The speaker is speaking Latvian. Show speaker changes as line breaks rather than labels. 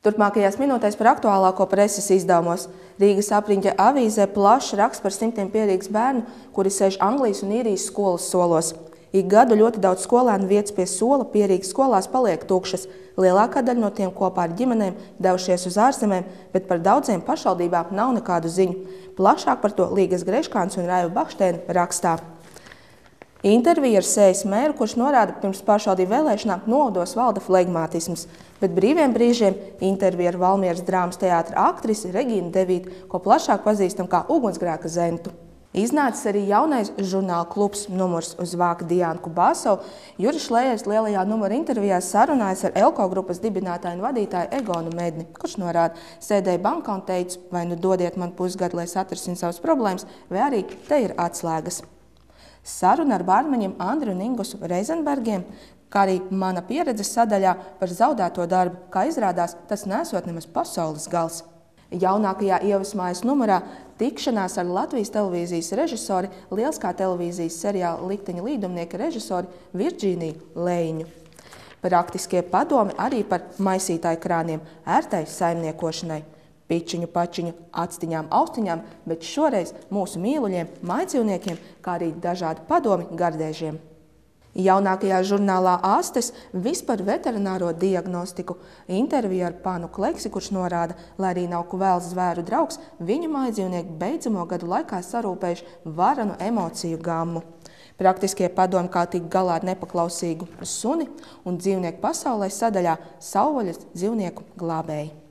Turpmākajās minūtēs par aktuālāko preses izdevumos. Rīgas apriņķa avīzē plašs raksts par simtiem pierīgas bērnu, kuri sēž Anglijas un Īrijas skolas solos. Ik gadu ļoti daudz skolēnu vietas pie sola pierīgas skolās paliek tukšas. Lielākā daļa no tiem kopā ar ģimenēm devušies uz ārzemēm, bet par daudziem pašvaldībām nav nekādu ziņu. Plašāk par to Līgas Greškāns un Raiva Bakštēna rakstā. Intervija ar Sējas mēru, kurš norāda, pirms pašvaldību vēlēšanām novados valda flegmātisms, bet brīviem brīžiem intervija ar Valmieras drāmas teātra aktrisi Regīnu Devītu, ko plašāk pazīstam kā ugunsgrēka zentu. Iznācis arī jaunais žurnāla klubs numurs uz vāka Diānu Kubāsovu. Juris Lējers lielajā numura intervijā sarunājas ar Elko grupas dibinātāju un vadītāju Egonu Medni, kurš norāda, sēdēja bankā un teica, vai nu dodiet man pusgadu, lai es atrisinu savas problēmas, vai arī te ir atslēgas. Saruna ar bārmeņiem Andri un Ingusu Reizenbergiem, kā arī mana pieredzes sadaļā par zaudēto darbu, kā izrādās, tas nesot nemaz pasaules gals. Jaunākajā Ievas mājas numurā tikšanās ar Latvijas televīzijas režisori, Lielskā televīzijas seriāla Likteņa līdumnieka režisori Virģīniju Leiņu. Praktiskie padomi arī par maisītāju krāniem, ērtai saimniekošanai, pičiņu, pačiņu, actiņām, austiņām, bet šoreiz mūsu mīluļiem, mājdzīvniekiem, kā arī dažādi padomi gardēžiem. Jaunākajā žurnālā Astes vispār veterināro diagnostiku intervija ar Panu Kleksi, kurš norāda, lai arī nav kvēls zvēru draugs, viņu mājdzīvnieki beidzamo gadu laikā sarūpējuši varanu emociju gammu. Praktiskie padomi, kā tikt galā ar nepaklausīgu suni un dzīvnieku pasaulē sadaļā Savvaļas dzīvnieku glābēji.